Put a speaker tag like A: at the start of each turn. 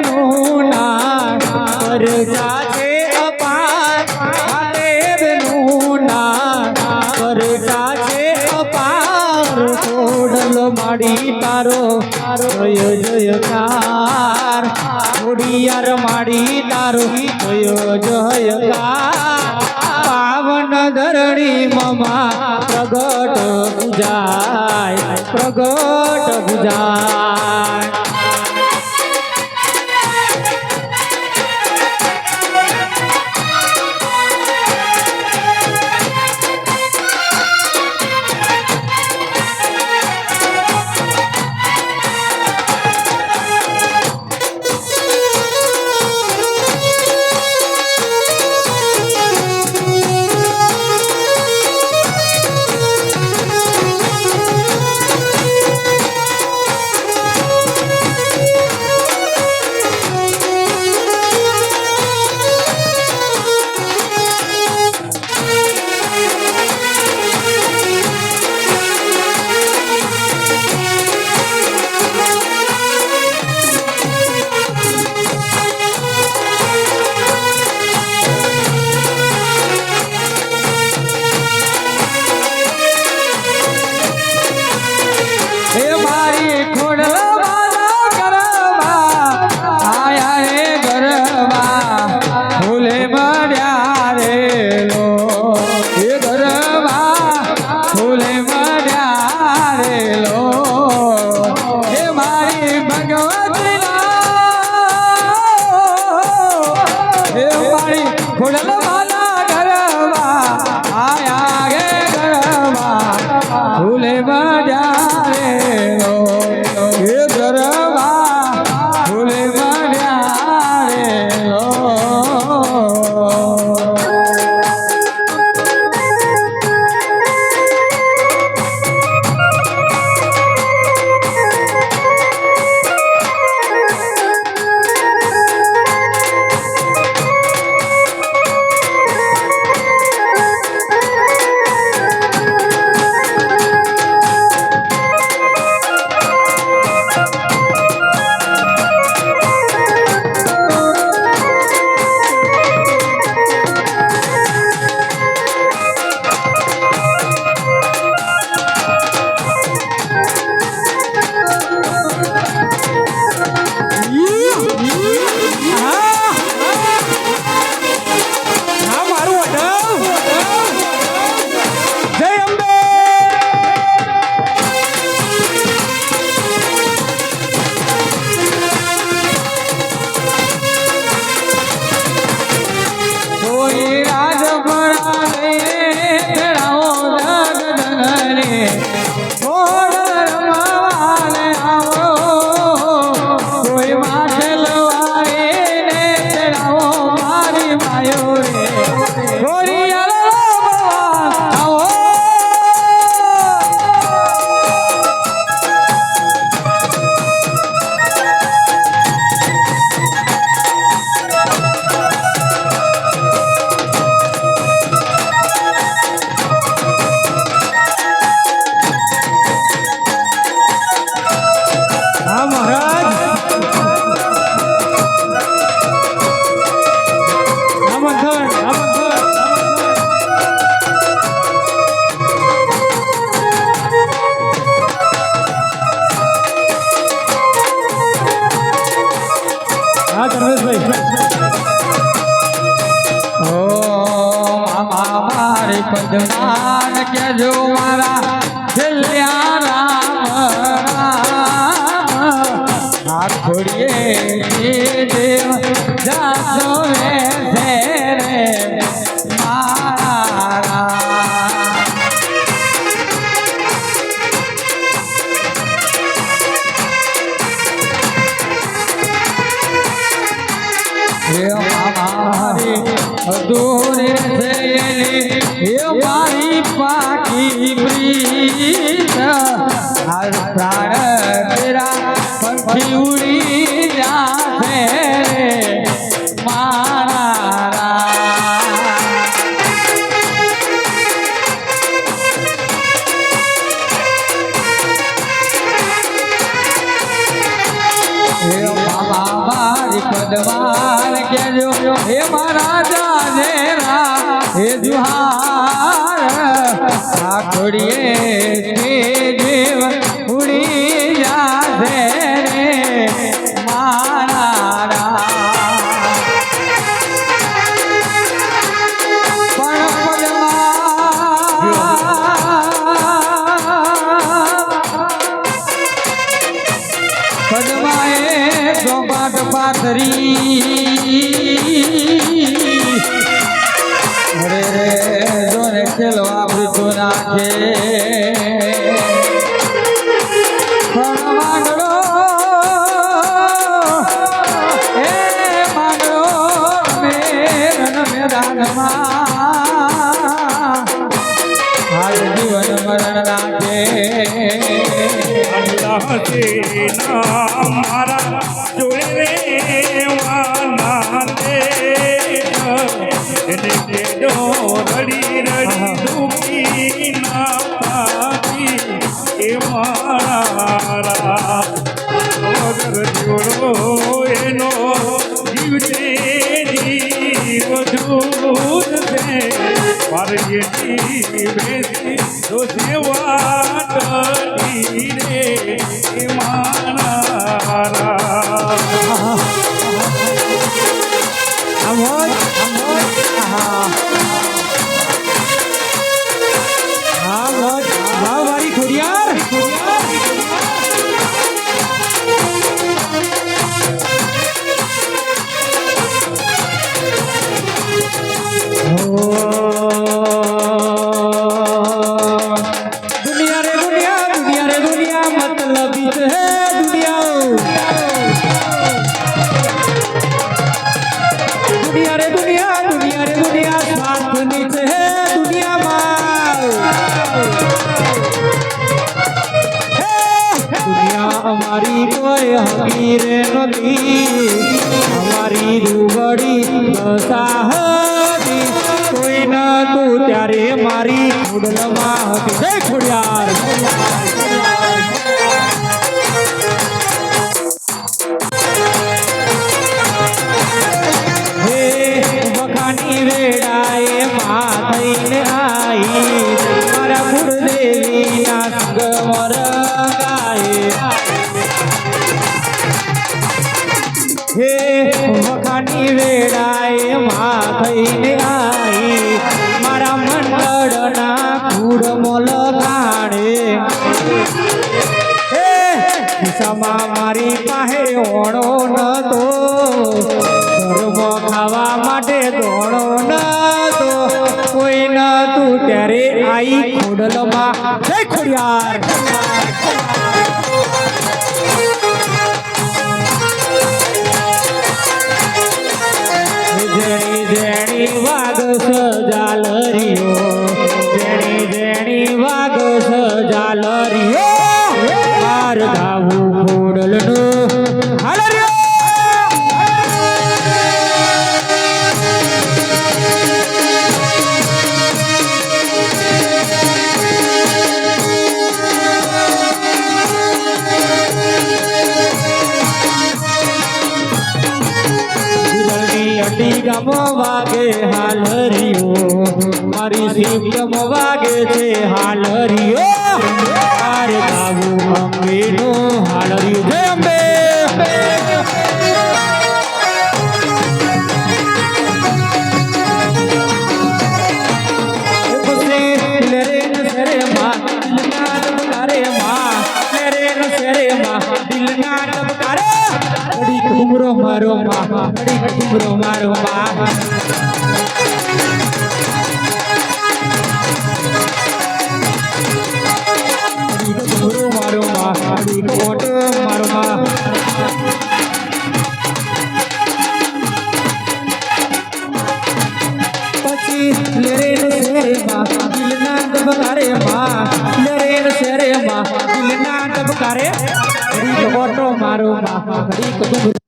A: દેવનું ના કરજા છે અપાર દેવનું ના કરજા છે અપાર ખોડલો માડી તારો જય જયકાર ખોડિયાર માડી તારો જય જયકાર પાવન ધરણી મમા પ્રગટ પૂજાય પ્રગટ પૂજાય
B: પદમાન કે જો મારા છેલ્યા રામ રામ આ ખોડીએ દેવ જાતો રે મારા અધૂરી થયેલી એ મારી પાકી પ્રીત હાલ પ્રાણ તેરા પંખી ઉડી જાશે રે મારા મારી પદમાન કેજો હે મારા જાનેરા હે જુહાર આખોડીએ તે જીવ ઉડી જાશે રે મારા પદમાએ ચોપાટ પાથરી રે રે જોને ખેલવા મૃત્યુ નાખે પણ માંગડો એ માંગડો મેરન મેદાનમાં હાલ જીવન મરણ નાખે
C: મારા જોડે વાના દે રડી રડી દુખી ના પાતી એ મારા વગર જોડો એનો જીવતે જીવ જૂથ છે મારી બેસી તો સેવા કરી રે એ મારા
A: વાળી ખોડિયાર दुनिया रे दुनिया दुनिया रे दुनिया मतलब है दुनिया रे दुनिया दुनिया रे दुनिया साथ नीचे है दुनिया दुनिया हमारी कोई हकीर नदी हमारी दुबड़ी दसाहती कोई न तू त्यारे मारी खुडलमा હતી જય ખોડિયાર હે વખાણી વેડાએ માં થઈને આઈ મારા કુળદેવી ના સંગ મર હે વખાણી વેડાએ માં થઈને આઈ મારા મંડળના કુળ મોલ ગાણે હે ખિસ્સામાં મારી પાસે ઓણો નતો ધર્મ ખાવા માટે દોણો નતો કોઈ નતું ત્યારે આઈ ખોડલમાં જય ખોડિયાર જેણી જેણી વાગ સજાલરીઓ જેણી જેણી વાગ સજાલરીઓ માર ગાવું ખોડલનું હાલરીઓ અડી ગામ વાગે હાલરીઓ મારી શિવમ વાગે છે હાલરીઓ મારે ગાવું અંબેનું હાલરીઓ જય અંબે મારો મા ડુમરો મારો મા ડુમરો મારો મા કોટ મારો મા પછી લેરે શેરે મા દિલના દબકારે મા લેરે શેરે મા દિલના દબકારે ઘડી કોટો મારો મા ઘડી